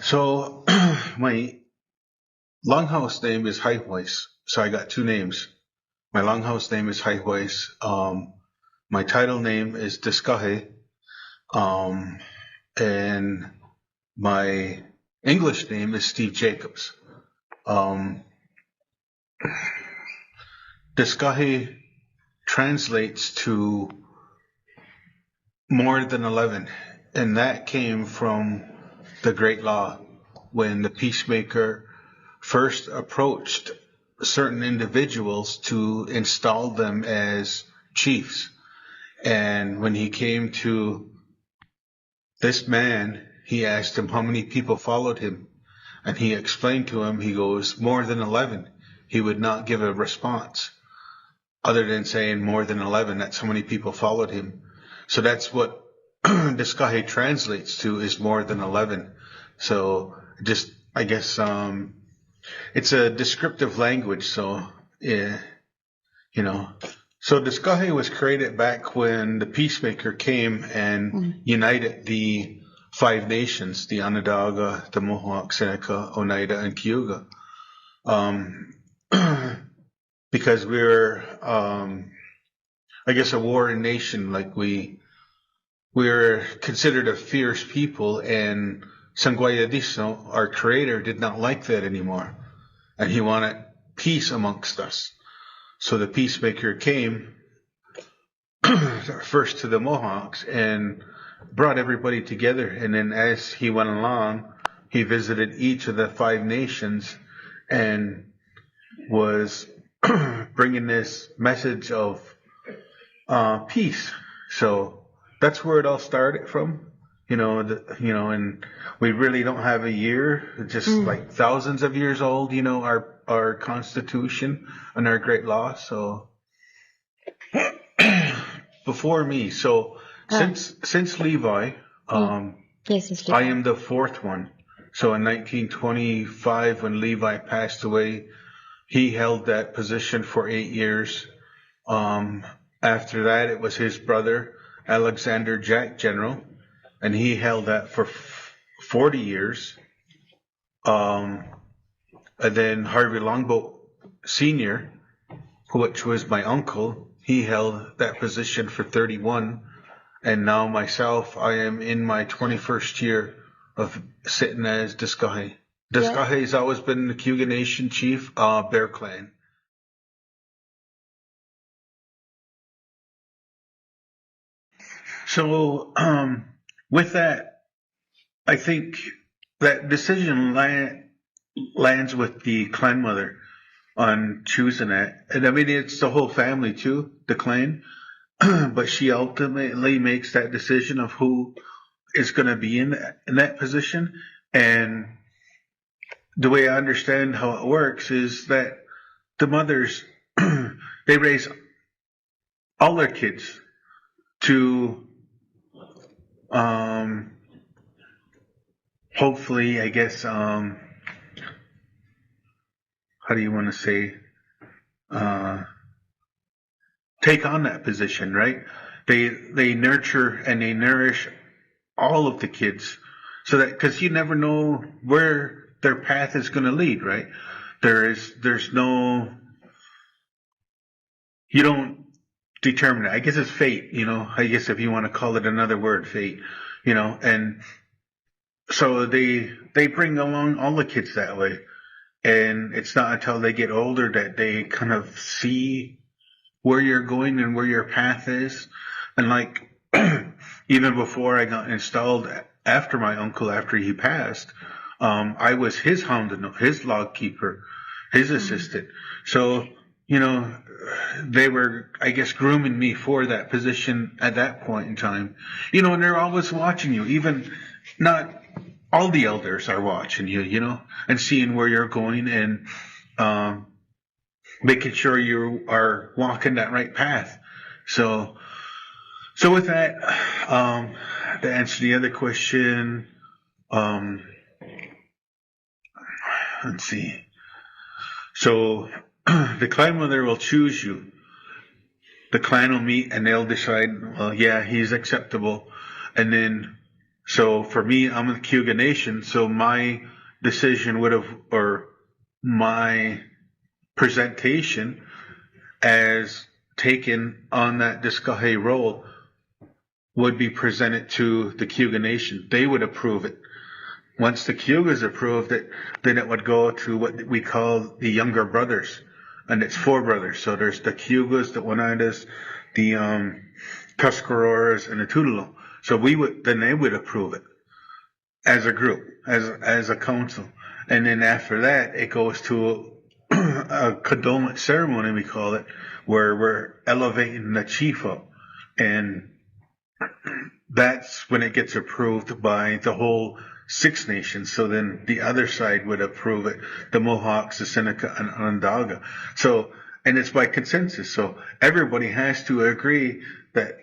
So my longhouse name is Highways. So I got two names. My longhouse name is Highways. My title name is Deskaheh. Um, and my English name is Steve Jacobs. Um, Deskaheh translates to more than 11, and that came from the Great Law when the peacemaker first approached certain individuals to install them as chiefs. And when he came to this man, he asked him how many people followed him. And he explained to him, he goes, more than 11. He would not give a response other than saying more than 11, that so many people followed him. So that's what Deskaheh translates to, is more than 11. So just, I guess, it's a descriptive language. So, yeah, you know. So Deskaheh was created back when the peacemaker came and united the five nations, the Onondaga, the Mohawk, Seneca, Oneida, and Cayuga. Because we were, I guess, a warring nation. Like we're considered a fierce people, and Sanguayadiso, our creator, did not like that anymore, and he wanted peace amongst us. So the peacemaker came first to the Mohawks and brought everybody together, and then as he went along, he visited each of the five nations and was bringing this message of peace. So that's where it all started from, and we really don't have a year, just like thousands of years old, our Constitution and our great law. So before me, so since Levi, Yes, it's I am the fourth one. So in 1925, when Levi passed away, he held that position for 8 years. After that, it was his brother, Alexander Jack General, and he held that for 40 years. And then Harvey Longboat Sr., which was my uncle, he held that position for 31. And now myself, I am in my 21st year of sitting as Deskaheh. Deskaheh has always been the Cayuga Nation chief, Bear Clan. So, with that, I think that decision lands with the clan mother on choosing that. And I mean, it's the whole family too, the clan. But she ultimately makes that decision of who is going to be in that position. And the way I understand how it works is that the mothers, they raise all their kids to, hopefully, I guess, how do you want to say, take on that position, right? They nurture and they nourish all of the kids, so that, because you never know where their path is going to lead, right? There's no, you don't determine it. I guess it's fate, I guess if you want to call it another word, fate, and so they bring along all the kids that way. And it's not until they get older that they kind of see where you're going and where your path is. And like, even before I got installed after my uncle, after he passed, I was his hound, his log keeper, his assistant. So, they were, I guess, grooming me for that position at that point in time. And they're always watching you, even not all the elders are watching you, and seeing where you're going and making sure you are walking that right path. So with that, to answer the other question, let's see. So the clan mother will choose you. The clan will meet and they'll decide, well, yeah, he's acceptable. And then So for me, I'm in the Cayuga Nation, so my decision would have, or my presentation as taken on that Deskaheh role would be presented to the Cayuga Nation. They would approve it. Once the Cayugas approved it, then it would go to what we call the younger brothers. And it's 4 brothers. So there's the Cayugas, the Oneidas, the Tuscaroras, and the Tutelo. So then they would approve it as a group, as a council. And then after that, it goes to a condolence ceremony, we call it, where we're elevating the chief up. And that's when it gets approved by the whole 6 nations. So then the other side would approve it, the Mohawks, the Seneca, and Onondaga. So, and it's by consensus. So everybody has to agree that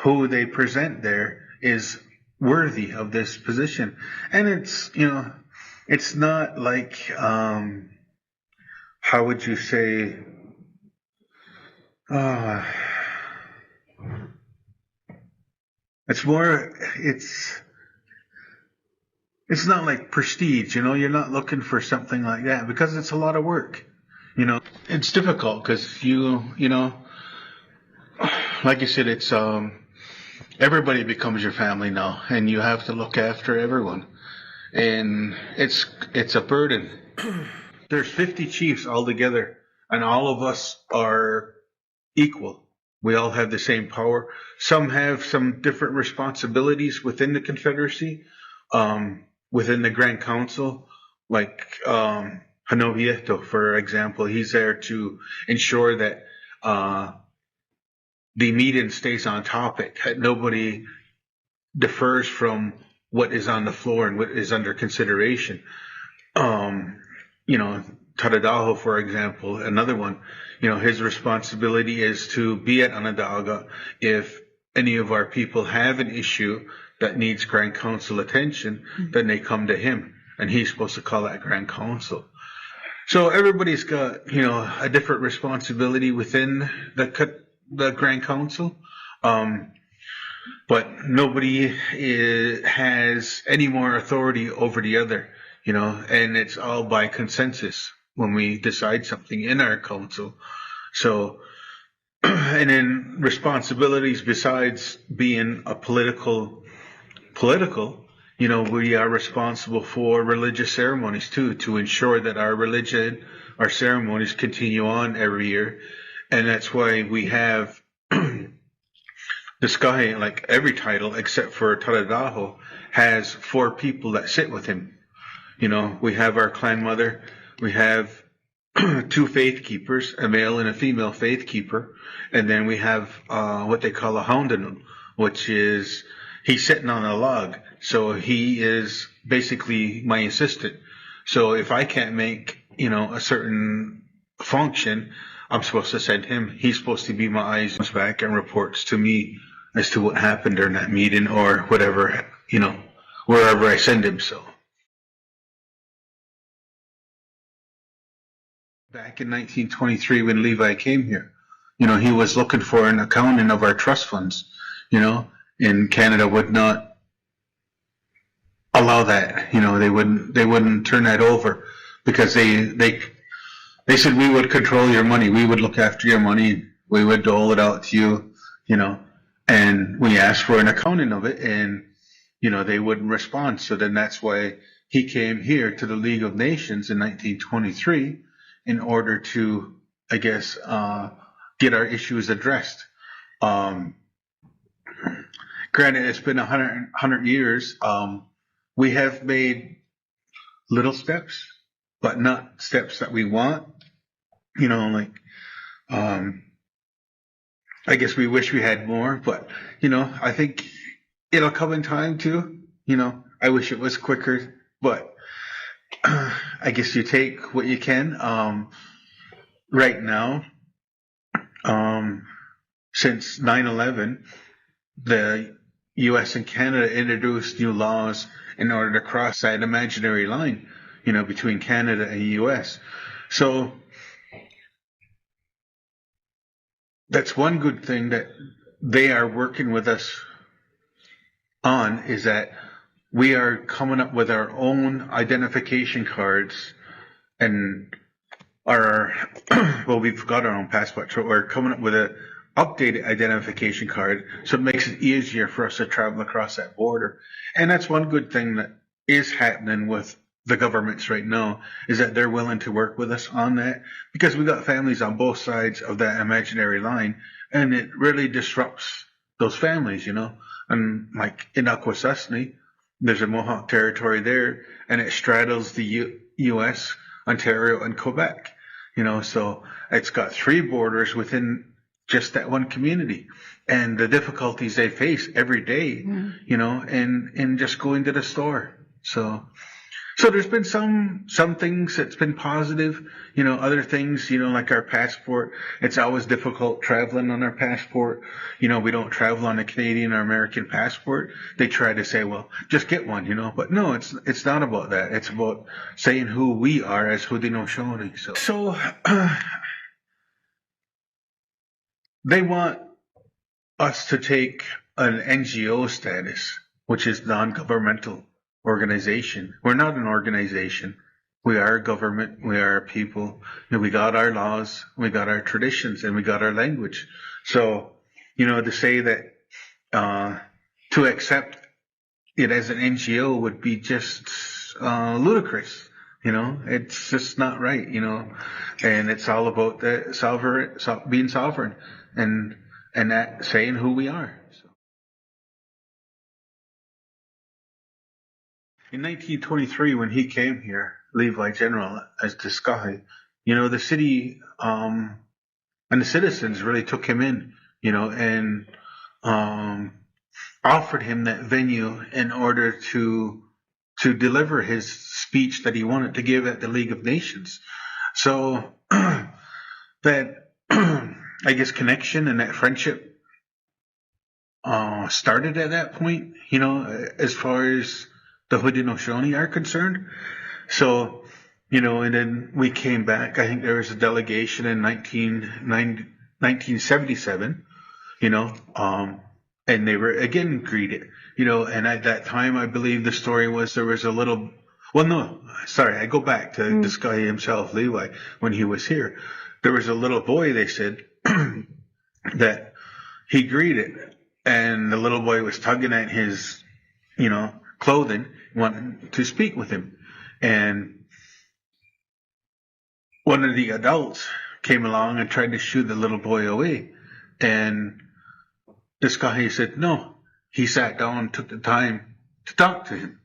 who they present there is worthy of this position. And it's, it's not like, how would you say, it's more, it's not like prestige, you're not looking for something like that because it's a lot of work. It's difficult because like you said, it's, everybody becomes your family now and you have to look after everyone. And it's a burden. There's 50 chiefs altogether and all of us are equal. We all have the same power. Some have some different responsibilities within the Confederacy, within the Grand Council, like Hanovieto, for example. He's there to ensure that the meeting stays on topic, that nobody differs from what is on the floor and what is under consideration. Taradaho, for example, another one, his responsibility is to be at Onondaga if any of our people have an issue that needs Grand Council attention, then they come to him, and he's supposed to call that Grand Council. So everybody's got, a different responsibility within the Grand Council, but nobody has any more authority over the other, and it's all by consensus when we decide something in our council. So, and then responsibilities besides being a political, we are responsible for religious ceremonies too, to ensure that our ceremonies continue on every year. And that's why we have Deskaheh, like every title except for Taradaho, has 4 people that sit with him. We have our clan mother, we have 2 faith keepers, a male and a female faith keeper, and then we have what they call a houndanum, which is he's sitting on a log, so he is basically my assistant. So if I can't make a certain function, I'm supposed to send him. He's supposed to be my eyes back and reports to me as to what happened during that meeting or whatever, wherever I send him. So back in 1923 when Levi came here, he was looking for an accounting of our trust funds, and Canada would not allow that. They wouldn't turn that over because they said we would control your money, we would look after your money, we would dole it out to you, and we asked for an accounting of it, and they wouldn't respond. So then that's why he came here to the League of Nations in 1923 in order to, I guess, get our issues addressed. Granted, it's been 100 years. We have made little steps, but not steps that we want. I guess we wish we had more, but, I think it'll come in time too. I wish it was quicker, but I guess you take what you can. Right now, since 9/11, the U.S. and Canada introduced new laws in order to cross that imaginary line, between Canada and the U.S. So that's one good thing, that they are working with us on is that we are coming up with our own identification cards and our, well, we've got our own passport, so we're coming up with a updated identification card, so it makes it easier for us to travel across that border. And that's one good thing that is happening with the governments right now, is that they're willing to work with us on that, because we got families on both sides of that imaginary line, and it really disrupts those families, you know. And like in Akwesasne, there's a Mohawk territory there, and it straddles the U.S., Ontario, and Quebec. You know, so it's got 3 borders within just that one community, and the difficulties they face every day, you know, in just going to the store. So there's been some things that's been positive, you know, other things, you know, like our passport. It's always difficult traveling on our passport. You know, we don't travel on a Canadian or American passport. They try to say, well, just get one, you know, but no, it's not about that. It's about saying who we are as Haudenosaunee. So they want us to take an NGO status, which is non-governmental organization. We're not an organization. We are a government. We are a people. And we got our laws, we got our traditions, and we got our language. So, you know, to say that to accept it as an NGO would be just ludicrous. You know, it's just not right. You know, and it's all about the being sovereign, and that saying who we are. So. In 1923, when he came here, Levi General, as Deskaheh, you know, the city and the citizens really took him in, you know, and offered him that venue in order to deliver his speech that he wanted to give at the League of Nations. So that, I guess, connection and that friendship started at that point, you know, as far as the Haudenosaunee are concerned. So, you know, and then we came back. I think there was a delegation in 1977, you know, and they were again greeted, you know, and at that time, I believe the story was there was a little, well, no, sorry, I go back to this guy himself, Levi, when he was here. There was a little boy, they said, that he greeted, and the little boy was tugging at his, you know, clothing, wanting to speak with him. And one of the adults came along and tried to shoo the little boy away. And this guy said no. He sat down and took the time to talk to him.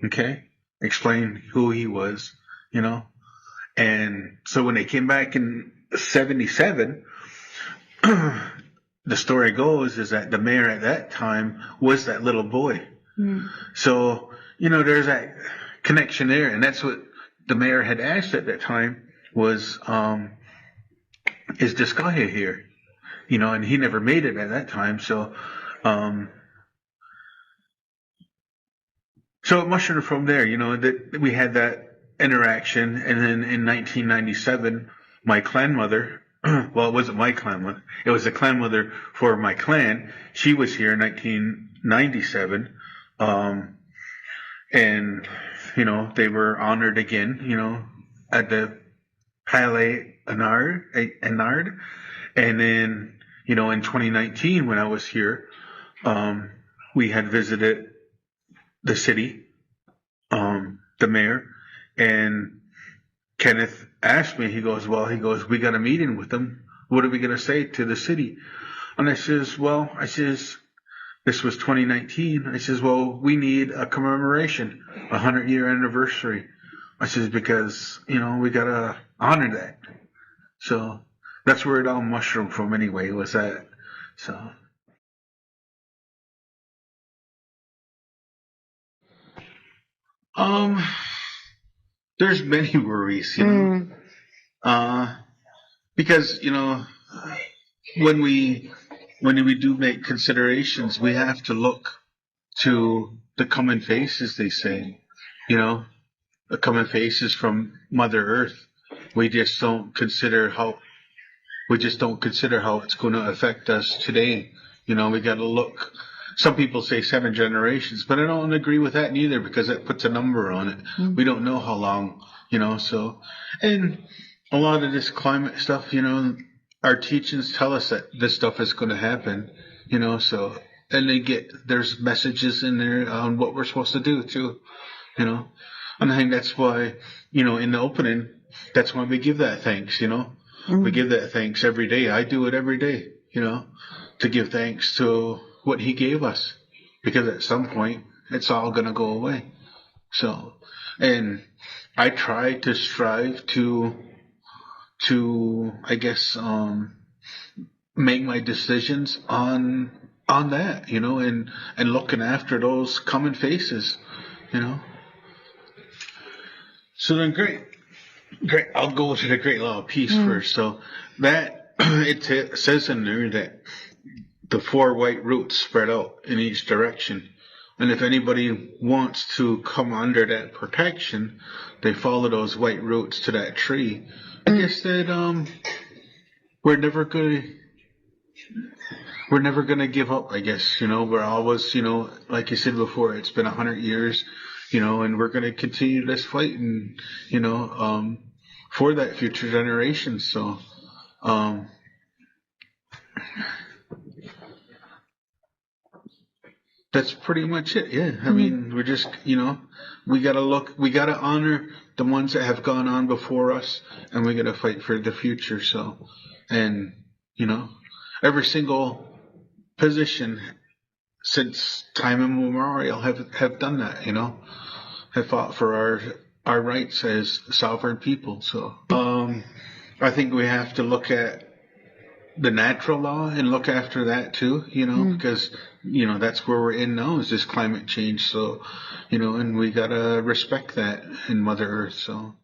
Okay? Explain who he was, you know. And so when they came back in 77, the story goes is that the mayor at that time was that little boy. So, you know, there's that connection there. And that's what the mayor had asked at that time was, is Deskaheh here? You know, and he never made it at that time. So, so it mushroomed from there, you know, that we had that interaction. And then in 1997, my clan mother, well, it wasn't my clan mother, it was the clan mother for my clan. She was here in 1997. And, you know, they were honored again, you know, at the Palais Anard. And then, you know, in 2019, when I was here, we had visited the city, the mayor, and Kenneth asked me, he goes, we got a meeting with them. What are we going to say to the city? And I says, this was 2019. I says, well, we need a commemoration, 100-year anniversary. I says, because, you know, we got to honor that. So that's where it all mushroomed from anyway, was that. So. There's many worries, you know, because, you know, when we do make considerations, we have to look to the common faces, they say, you know, the common faces from Mother Earth. We just don't consider how it's going to affect us today. You know, we got to look some people say 7 generations, but I don't agree with that neither because that puts a number on it. We don't know how long, so, and a lot of this climate stuff, our teachings tell us that this stuff is going to happen, so, and there's messages in there on what we're supposed to do too, and I think that's why, in the opening, that's why we give that thanks, we give that thanks every day. I do it every day, to give thanks to what he gave us, because at some point it's all going to go away. So, and I try to strive to I guess make my decisions on that, and looking after those coming faces, So then great. I'll go to the great law of peace first. So that it says in there that the 4 white roots spread out in each direction. And if anybody wants to come under that protection, they follow those white roots to that tree. I guess that we're never gonna give up, I guess, we're always, like you said before, it's been 100 years, and we're gonna continue this fight and, for that future generation. So that's pretty much it. Yeah. I mean, we're just, we gotta honor the ones that have gone on before us, and we gotta fight for the future. So, and, every single position since time immemorial have done that, have fought for our rights as sovereign people. So, I think we have to look at the natural law and look after that too, because, that's where we're in now is this climate change. So, and we gotta respect that in Mother Earth. So.